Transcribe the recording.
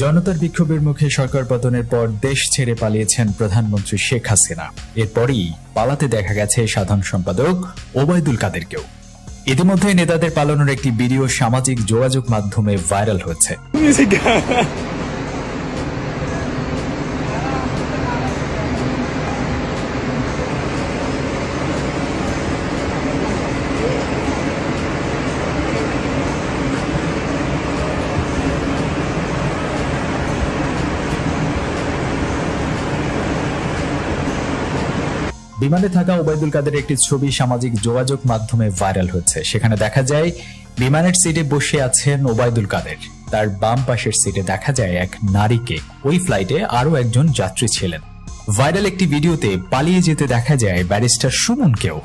জনতার বিক্ষোভের মুখে সরকার পতনের পর দেশ ছেড়ে পালিয়েছেন প্রধানমন্ত্রী শেখ হাসিনা। এরপরই পালাতে দেখা গেছে সাধারণ সম্পাদক ওবায়দুল কাদেরকেও। ইতিমধ্যে নেতাদের পালানোর একটি ভিডিও সামাজিক যোগাযোগ মাধ্যমে ভাইরাল হচ্ছে। বিমানে থাকা ওবায়দুল কাদের একটি ছবি সামাজিক যোগাযোগ মাধ্যমে ভাইরাল হচ্ছে। সেখানে দেখা যায় বিমানের সিটে বসে আছেন ওবায়দুল কাদের। তার বাম পাশের সিটে দেখা যায় এক নারীকে। ওই ফ্লাইটে আরো একজন যাত্রী ছিলেন। ভাইরাল একটি ভিডিওতে পালিয়ে যেতে দেখা যায় ব্যারিস্টার সুমনকেও।